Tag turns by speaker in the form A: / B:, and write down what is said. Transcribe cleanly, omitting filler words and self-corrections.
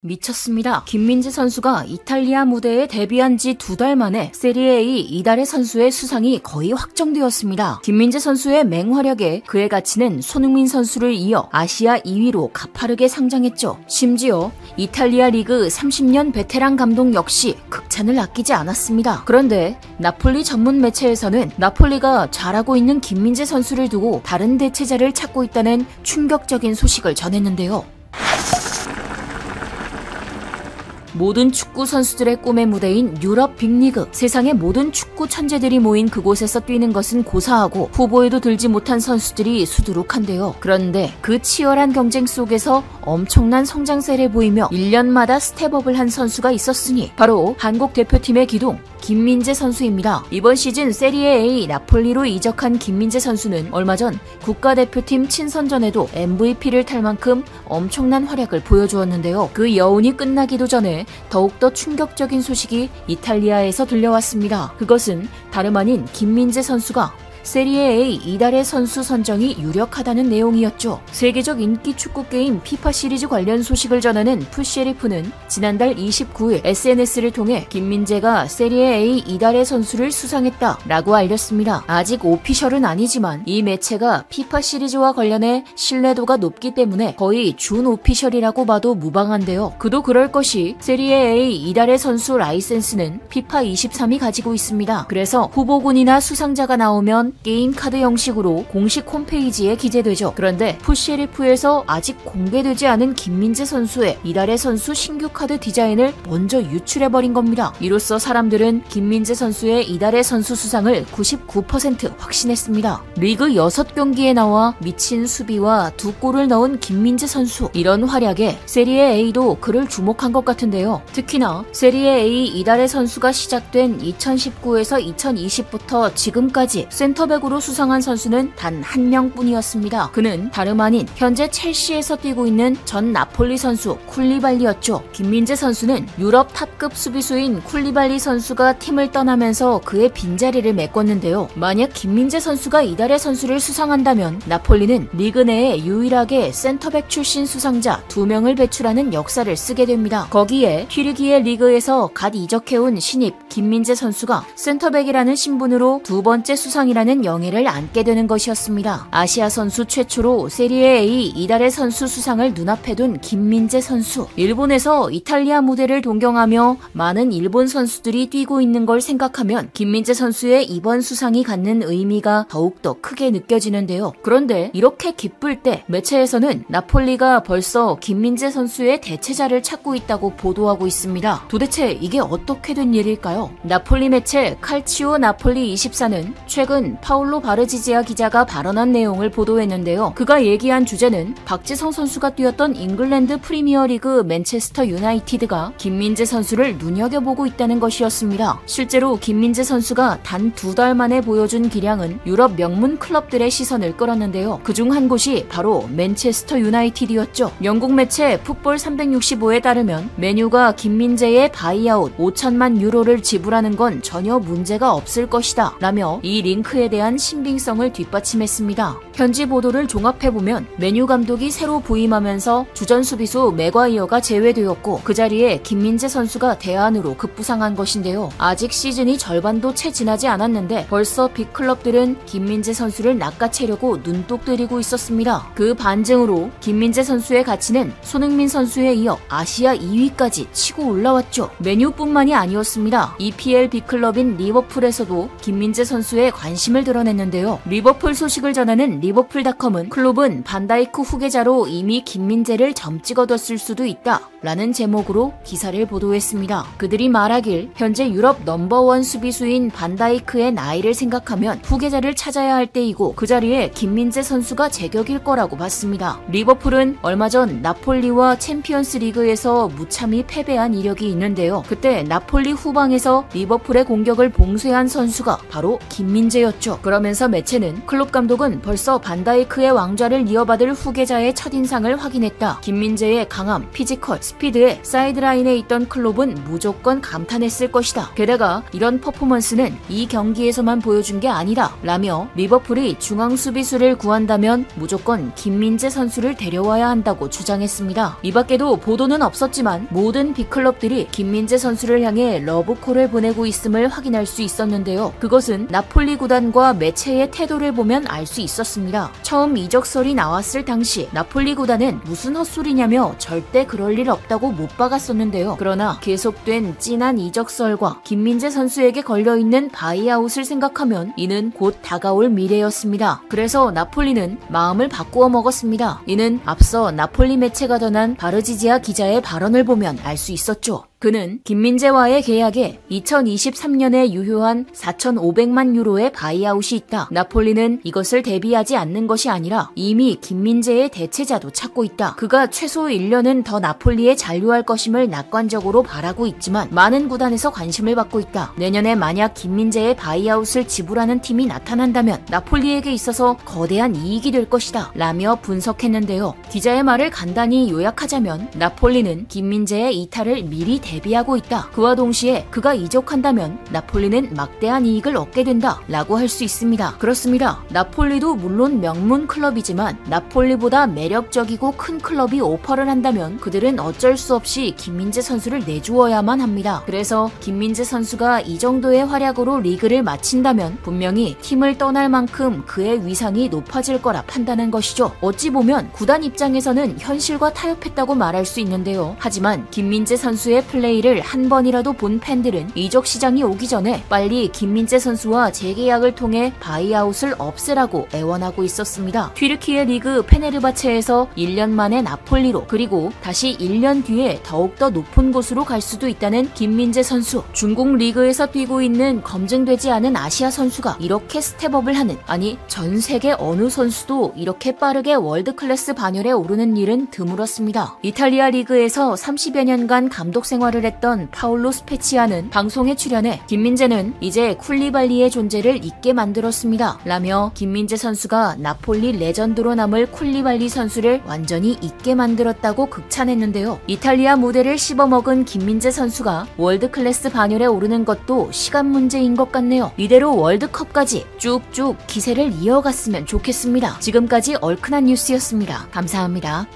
A: 미쳤습니다. 김민재 선수가 이탈리아 무대에 데뷔한 지 2달 만에 세리에-A 이달의 선수의 수상이 거의 확정되었습니다. 김민재 선수의 맹활약에 그의 가치는 손흥민 선수를 이어 아시아 2위로 가파르게 상장했죠. 심지어 이탈리아 리그 30년 베테랑 감독 역시 극찬을 아끼지 않았습니다. 그런데 나폴리 전문 매체에서는 나폴리가 잘하고 있는 김민재 선수를 두고 다른 대체자를 찾고 있다는 충격적인 소식을 전했는데요. 모든 축구 선수들의 꿈의 무대인 유럽 빅리그. 세상의 모든 축구 천재들이 모인 그곳에서 뛰는 것은 고사하고 후보에도 들지 못한 선수들이 수두룩한데요. 그런데 그 치열한 경쟁 속에서 엄청난 성장세를 보이며 1년마다 스텝업을 한 선수가 있었으니 바로 한국 대표팀의 기둥 김민재 선수입니다. 이번 시즌 세리에-A 나폴리로 이적한 김민재 선수는 얼마 전 국가대표팀 친선전에도 MVP를 탈 만큼 엄청난 활약을 보여주었는데요. 그 여운이 끝나기도 전에 더욱더 충격적인 소식이 이탈리아에서 들려왔습니다. 그것은 다름 아닌 김민재 선수가 세리에-A 이달의 선수 선정이 유력하다는 내용이었죠. 세계적 인기 축구 게임 피파 시리즈 관련 소식을 전하는 푸시에리프는 지난달 29일 SNS를 통해 김민재가 세리에-A 이달의 선수를 수상했다라고 알렸습니다. 아직 오피셜은 아니지만 이 매체가 피파 시리즈와 관련해 신뢰도가 높기 때문에 거의 준 오피셜이라고 봐도 무방한데요. 그도 그럴 것이 세리에-A 이달의 선수 라이센스는 피파 23이 가지고 있습니다. 그래서 후보군이나 수상자가 나오면 게임 카드 형식으로 공식 홈페이지에 기재되죠. 그런데 푸시에리프에서 아직 공개되지 않은 김민재 선수의 이달의 선수 신규 카드 디자인을 먼저 유출해버린 겁니다. 이로써 사람들은 김민재 선수의 이달의 선수 수상을 99% 확신했습니다. 리그 6경기에 나와 미친 수비와 2골을 넣은 김민재 선수. 이런 활약에 세리에-A도 그를 주목한 것 같은데요. 특히나 세리에-A 이달의 선수가 시작된 2019에서 2020부터 지금까지 센터백으로 수상한 선수는 단 한 명뿐이었습니다. 그는 다름 아닌 현재 첼시에서 뛰고 있는 전 나폴리 선수 쿨리발리였죠. 김민재 선수는 유럽 탑급 수비수인 쿨리발리 선수가 팀을 떠나면서 그의 빈자리를 메꿨는데요. 만약 김민재 선수가 이달의 선수를 수상한다면 나폴리는 리그 내에 유일하게 센터백 출신 수상자 2명을 배출하는 역사를 쓰게 됩니다. 거기에 튀르기예 리그에서 갓 이적해온 신입 김민재 선수가 센터백이라는 신분으로 두 번째 수상이라는 영예를 안게 되는 것이었습니다. 아시아 선수 최초로 세리에-A 이달의 선수 수상을 눈앞에 둔 김민재 선수. 일본에서 이탈리아 무대를 동경하며 많은 일본 선수들이 뛰고 있는 걸 생각하면 김민재 선수의 이번 수상이 갖는 의미가 더욱더 크게 느껴지는데요. 그런데 이렇게 기쁠 때 매체에서는 나폴리가 벌써 김민재 선수의 대체자를 찾고 있다고 보도하고 있습니다. 도대체 이게 어떻게 된 일일까요? 나폴리 매체 칼치오 나폴리 24는 최근 파울로 바르지지아 기자가 발언한 내용을 보도했는데요. 그가 얘기한 주제는 박지성 선수가 뛰었던 잉글랜드 프리미어리그 맨체스터 유나이티드가 김민재 선수를 눈여겨보고 있다는 것이었습니다. 실제로 김민재 선수가 단 2달 만에 보여준 기량은 유럽 명문 클럽들의 시선을 끌었는데요. 그중 한 곳이 바로 맨체스터 유나이티드였죠. 영국 매체 풋볼 365에 따르면 맨유가 김민재의 바이아웃 5천만 유로를 지불하는 건 전혀 문제가 없을 것이다 라며 이 링크에 대한 신빙성을 뒷받침했습니다. 현지 보도를 종합해보면 맨유 감독이 새로 부임하면서 주전 수비수 맥과이어가 제외되었고 그 자리에 김민재 선수가 대안으로 급부상한 것인데요. 아직 시즌이 절반도 채 지나지 않았는데 벌써 빅클럽들은 김민재 선수를 낚아채려고 눈독 들이고 있었습니다. 그 반증으로 김민재 선수의 가치는 손흥민 선수에 이어 아시아 2위까지 치고 올라왔죠. 맨유뿐만이 아니었습니다. EPL 빅클럽인 리버풀에서도 김민재 선수의 관심을 드러냈는데요. 리버풀 소식을 전하는 리버풀닷컴은 클롭은 반다이크 후계자로 이미 김민재를 점 찍어뒀을 수도 있다 라는 제목으로 기사를 보도했습니다. 그들이 말하길 현재 유럽 넘버원 수비수인 반다이크의 나이를 생각하면 후계자를 찾아야 할 때이고 그 자리에 김민재 선수가 제격일 거라고 봤습니다. 리버풀은 얼마 전 나폴리와 챔피언스 리그에서 무참히 패배한 이력이 있는데요. 그때 나폴리 후방에서 리버풀의 공격을 봉쇄한 선수가 바로 김민재였죠. 거죠. 그러면서 매체는 클롭 감독은 벌써 반다이크의 왕좌를 이어받을 후계자의 첫인상을 확인했다. 김민재의 강함, 피지컬, 스피드에 사이드라인에 있던 클롭은 무조건 감탄했을 것이다. 게다가 이런 퍼포먼스는 이 경기에서만 보여준 게 아니다 라며 리버풀이 중앙 수비수를 구한다면 무조건 김민재 선수를 데려와야 한다고 주장했습니다. 이 밖에도 보도는 없었지만 모든 빅클럽들이 김민재 선수를 향해 러브콜을 보내고 있음을 확인할 수 있었는데요. 그것은 나폴리 구단과 매체의 태도를 보면 알 수 있었습니다. 처음 이적설이 나왔을 당시 나폴리 구단은 무슨 헛소리냐며 절대 그럴 일 없다고 못 박았었는데요. 그러나 계속된 진한 이적설과 김민재 선수에게 걸려있는 바이아웃을 생각하면 이는 곧 다가올 미래였습니다. 그래서 나폴리는 마음을 바꾸어 먹었습니다. 이는 앞서 나폴리 매체가 전한 바르지지아 기자의 발언을 보면 알 수 있었죠. 그는 김민재와의 계약에 2023년에 유효한 4,500만 유로의 바이아웃이 있다. 나폴리는 이것을 대비하지 않는 것이 아니라 이미 김민재의 대체자도 찾고 있다. 그가 최소 1년은 더 나폴리에 잔류할 것임을 낙관적으로 바라고 있지만 많은 구단에서 관심을 받고 있다. 내년에 만약 김민재의 바이아웃을 지불하는 팀이 나타난다면 나폴리에게 있어서 거대한 이익이 될 것이다 라며 분석했는데요. 기자의 말을 간단히 요약하자면 나폴리는 김민재의 이탈을 미리 대비하고 있다. 그와 동시에 그가 이적한다면 나폴리는 막대한 이익을 얻게 된다 라고 할 수 있습니다. 그렇습니다. 나폴리도 물론 명문 클럽이지만 나폴리보다 매력적이고 큰 클럽이 오퍼를 한다면 그들은 어쩔 수 없이 김민재 선수를 내주어야만 합니다. 그래서 김민재 선수가 이 정도의 활약으로 리그를 마친다면 분명히 팀을 떠날 만큼 그의 위상이 높아질 거라 판단한 것이죠. 어찌 보면 구단 입장에서는 현실과 타협했다고 말할 수 있는데요. 하지만 김민재 선수의 플레이를 한 번이라도 본 팬들은 이적 시장이 오기 전에 빨리 김민재 선수와 재계약을 통해 바이아웃을 없애라고 애원하고 있었습니다. 튀르키예 리그 페네르바체에서 1년 만에 나폴리로 그리고 다시 1년 뒤에 더욱더 높은 곳으로 갈 수도 있다는 김민재 선수. 중국 리그에서 뛰고 있는 검증되지 않은 아시아 선수가 이렇게 스텝업을 하는, 아니 전 세계 어느 선수도 이렇게 빠르게 월드클래스 반열에 오르는 일은 드물었습니다. 이탈리아 리그에서 30여 년간 감독 생활을 했던 파울로 스페치아는 방송에 출연해 김민재는 이제 쿨리발리의 존재를 잊게 만들었습니다 라며 김민재 선수가 나폴리 레전드로 남을 쿨리발리 선수를 완전히 잊게 만들었다고 극찬했는데요. 이탈리아 무대를 씹어먹은 김민재 선수가 월드클래스 반열에 오르는 것도 시간 문제인 것 같네요. 이대로 월드컵까지 쭉쭉 기세를 이어갔으면 좋겠습니다. 지금까지 얼큰한 뉴스였습니다. 감사합니다.